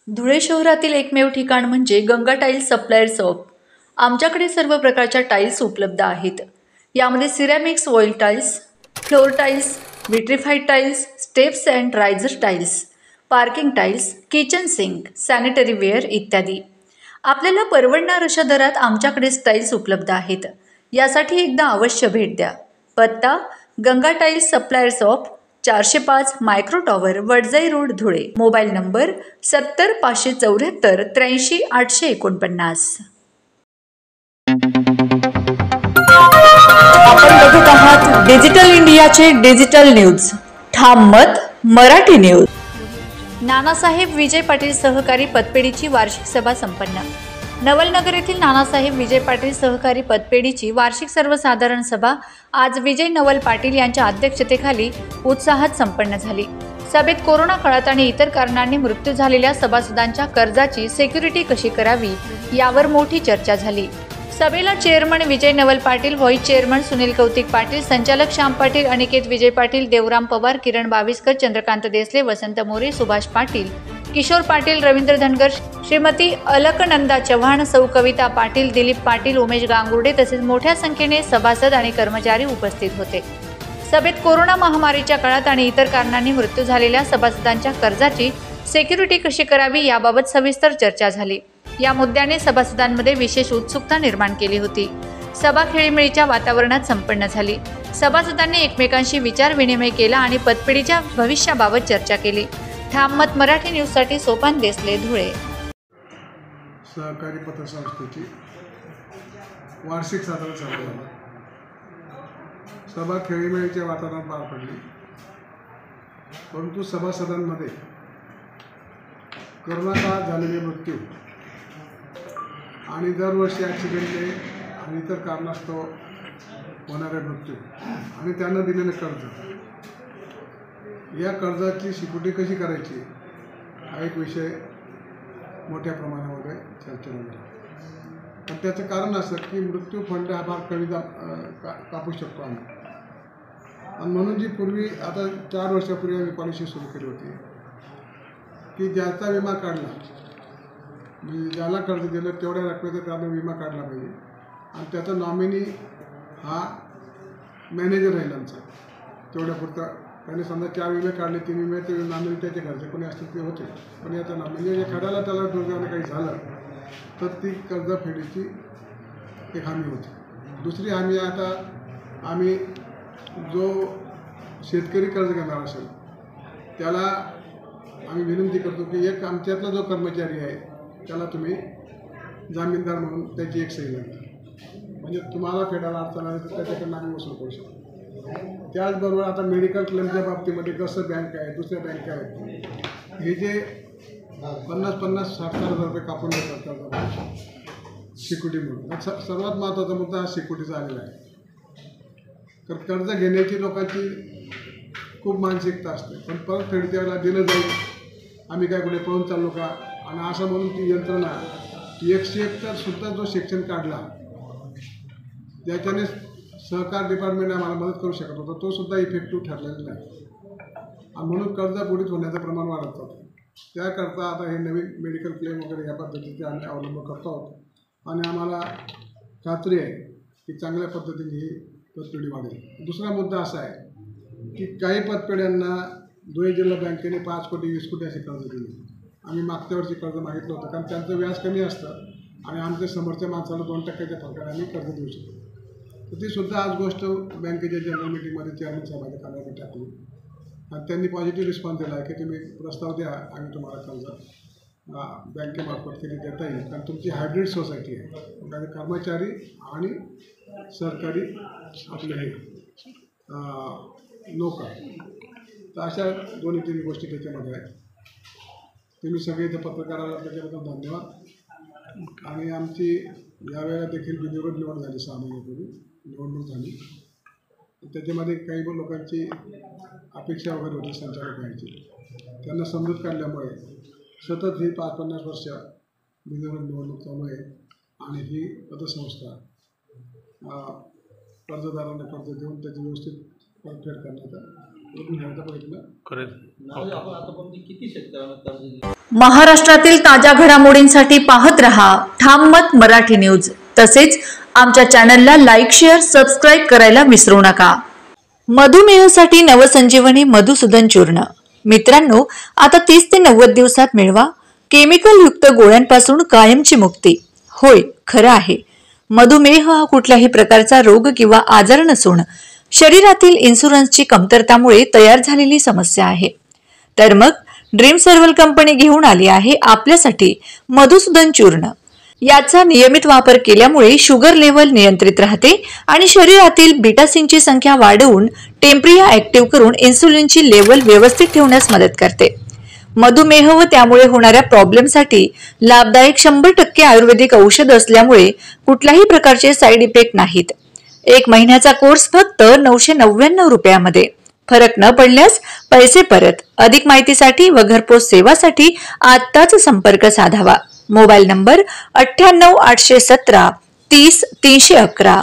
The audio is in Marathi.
धुळे शहरातील एकमेव ठिकाण म्हणजे गंगा टाइल्स सप्लायर शॉप। आमच्याकडे सर्व प्रकारच्या टाइल्स उपलब्ध आहेत। यामध्ये ceramics, oil tiles, floor tiles, vitrified tiles, steps and riser tiles, parking tiles, kitchen sink, sanitary ware इत्यादी। आपल्याला परवडणार अशा दरात आमच्याकडे टाइल्स उपलब्ध आहेत। यासाठी एकदा अवश्य भेट द्या। पत्ता Ganga tiles supplier shop, 405 micro tower, Wadjai road, Dhule. Mobile number 70 574 83 849। आपण बघत आहात डिजिटल इंडियाचे डिजिटल न्यूज। ठाम मत मराठी न्यूज। नानासाहेब विजय पाटील सहकारी पतपेढीची वार्षिक सभा संपन्न। नवलनगर येथील नानासाहेब विजय पाटील सहकारी पतपेढीची वार्षिक सर्वसाधारण सभा आज विजय नवल पाटील यांच्या अध्यक्षतेखाली उत्साहात संपन्न झाली। सभेत कोरोना काळात आणि इतर कारणांनी मृत्यू झालेल्या सभासदांच्या कर्जाची सिक्युरिटी कशी करावी यावर मोठी चर्चा झाली। सभेला चेअरमन विजय नवल पाटील, व्हाईस चेअरमन सुनील कौतिक पाटील, संचालक श्याम पाटील, अनिकेत विजय पाटील, देवराम पवार, किरण बाविस्कर, चंद्रकांत देसले, वसंत मोरे, सुभाष पाटील, किशोर पाटील, रवींद्र धनगर, श्रीमती अलकनंदा चव्हाण, सौ कविता पाटील, दिलीप पाटील, उमेश गांगुर्डे तसेच मोठ्या संख्येने सभासद आणि कर्मचारी उपस्थित होते। सभेत कोरोना महामारीच्या काळात आणि इतर कारणांनी मृत्यू झालेल्या सभासदांच्या कर्जाची सिक्युरिटी कशी करावी याबाबत सविस्तर चर्चा झाली। या मुद्द्याने सभासदांमध्ये विशेष उत्सुकता निर्माण केली होती। सभा खेळीमेळीच्या वातावरणात संपन्न झाली। सभासदांनी एकमेकांशी विचार विनिमय केला आणि पतपेढीच्या भविष्याबाबत चर्चा केली। ठाम मत मराठी न्यूजसाठी सोपान देसले, धुळे। सहकारी पतसंस्थेची वार्षिक साधारण सभा झाली। सभा खेळीमेळीच्या वातावरणात पार पडली, परंतु सभासदांमध्ये कोरोना काळात झालेले मृत्यू आणि दरवर्षी ॲक्सिडेंटने आणि इतर कारणास्तव होणारे मृत्यू आणि त्यांना दिलेले कर्ज, या कर्जाची सिक्युरिटी कशी करायची हा एक विषय मोठ्या प्रमाणामध्ये चर्चेला गेला। पण त्याचं कारण असं की मृत्यू फंड हा फार कमी कापू शकतो आम्ही, आणि म्हणून जी पूर्वी आता 4 वर्षापूर्वी आम्ही पॉलिसी सुरू केली होती की ज्याचा विमा काढला, म्हणजे ज्याला कर्ज दिलं तेवढ्या रकमेचा त्याने विमा काढला पाहिजे आणि त्याचा नॉमिनी हा मॅनेजर राहील आमचा तेवढ्यापुरता। त्याने समजा 4 विमे काढले, 3 विमे ते नॉमिनी त्याचे घरचे कोणी असतील ते होते, पण याचा म्हणजे एखाद्याला त्याला दुर्दैवाने काही झालं तर ती कर्जफेडीची एक हमी होती। दुसरी हमी आता आम्ही जो शेतकरी कर्ज घेणार असेल त्याला आम्ही विनंती करतो की एक आमच्यातला जो कर्मचारी आहे त्याला तुम्ही जामीनदार म्हणून त्याची एक सही लागते, म्हणजे तुम्हाला फेडायला अडचण आली तर त्याच्याकडनं आम्ही वसूल करू शकतो। त्याचबरोबर आता मेडिकल क्लेमच्या बाबतीमध्ये कसं बँक आहे, दुसऱ्या बँक आहेत, हे जे 50-50, 60-60 रुपये कापून देतात कर्जामध्ये सिक्युरिटी म्हणून, सर्वात महत्त्वाचा मुद्दा हा सिक्युरिटीचा आलेला आहे। तर कर्ज घेण्याची लोकांची खूप मानसिकता असते, पण परत फेडीच्या वेळेला दिलं जाईल, आम्ही काय कुठे पळून चाललो का, आणि असं म्हणून ती यंत्रणा 101 सुद्धा जो सेक्शन काढला ज्याच्याने सहकार डिपार्टमेंट आम्हाला मदत करू शकत होता तो सुद्धा इफेक्टिव्ह ठरलेला नाही, आणि म्हणून कर्ज बुडीत होण्याचं प्रमाण वाढत होतं। त्याकरता आता हे नवीन मेडिकल क्लेम वगैरे या पद्धतीचे आम्ही अवलंब करतो आहोत आणि आम्हाला खात्री आहे की चांगल्या पद्धतीने ही पतपेढी वाढेल। दुसरा मुद्दा असा आहे की काही पतपेढ्यांना धुळे जिल्हा बँकेने 5 कोटी 20 कोटी असे कर्ज दिले। आम्ही मागच्या वर्षी कर्ज मागितलं होतं कारण त्यांचं व्याज कमी असतं आणि आमच्या समोरच्या माणसाला 2% फरकाने आम्ही कर्ज देऊ शकतो। तर ती सुद्धा आज गोष्ट बँकेच्या जनरल मीटिंगमध्ये चेअरमन साहेबांच्या कानावर टाकली आणि त्यांनी पॉझिटिव्ह रिस्पॉन्स दिला आहे की तुम्ही प्रस्ताव द्या, आम्ही तुम्हाला कर्ज बँकेमार्फत किती देता येईल, कारण तुमची हायब्रिड सोसायटी आहे, म्हणजे कर्मचारी आणि सरकारी आपले हे लोक आहे, तर अशा 2-3 गोष्टी त्याच्यामध्ये आहेत। तुम्ही सगळे इथं पत्रकार आला त्याच्याबद्दल धन्यवाद। आणि आमची यावेळेला देखील बिनविरोध निवड झाली, 6 महिन्यापूर्वी निवडणूक झाली, त्याच्यामध्ये काही लोकांची अपेक्षा वगैरे होती संचालक व्हायची, त्यांना समजूत काढल्यामुळे सतत ही 5-50 वर्ष बिनविरोध निवडणूक चालू आहे आणि ही पतसंस्था कर्जदारांना कर्ज देऊन त्याची व्यवस्थित परतफेड करण्याचा प्रयत्न करेल। आपण आतापर्यंत किती शेतकऱ्यांना कर्ज दिले? महाराष्ट्रातील ताज्या घडामोडींसाठी पाहत रहा ठाम मत मराठी न्यूज. तसेच आमच्या चॅनलला लाईक, शेअर, सबस्क्राईब करायला विसरू नका. मधुमेहासाठी नवसंजीवनी मधुसूदन चूर्ण. मित्रांनो, आता 30 ते 90 दिवसात मिळवा केमिकल युक्त गोळ्यांपासून कायमची मुक्ती. होय, खरं आहे. मधुमेह हा कुठल्याही प्रकारचा रोग किंवा आजार नसून शरीरातील इन्शुरन्सची कमतरतामुळे तयार झालेली समस्या आहे. तर मग ड्रीम सर्वल कंपनी घेऊन आली आहे आपल्यासाठी मधुसूदन चूर्ण. याचा नियमित वापर केल्यामुळे शुगर लेवल नियंत्रित राहते आणि शरीरातील बीटासिनची संख्या वाढवून टेम्परिया ऍक्टिव्ह करून इन्सुलिनची लेवल व्यवस्थित ठेवण्यास मदत करते. मधुमेह व त्यामुळे होणाऱ्या प्रॉब्लेमसाठी लाभदायक 100% आयुर्वेदिक औषध असल्यामुळे कुठल्याही प्रकारचे साईड इफेक्ट नाहीत. 1 महिन्याचा कोर्स फक्त 999 रुपयामध्ये. फरक न पडल्यास पैसे परत. अधिक माहितीसाठी व घरपोच सेवासाठी आत्ताच संपर्क साधावा. Mobile number 98 817 30 311.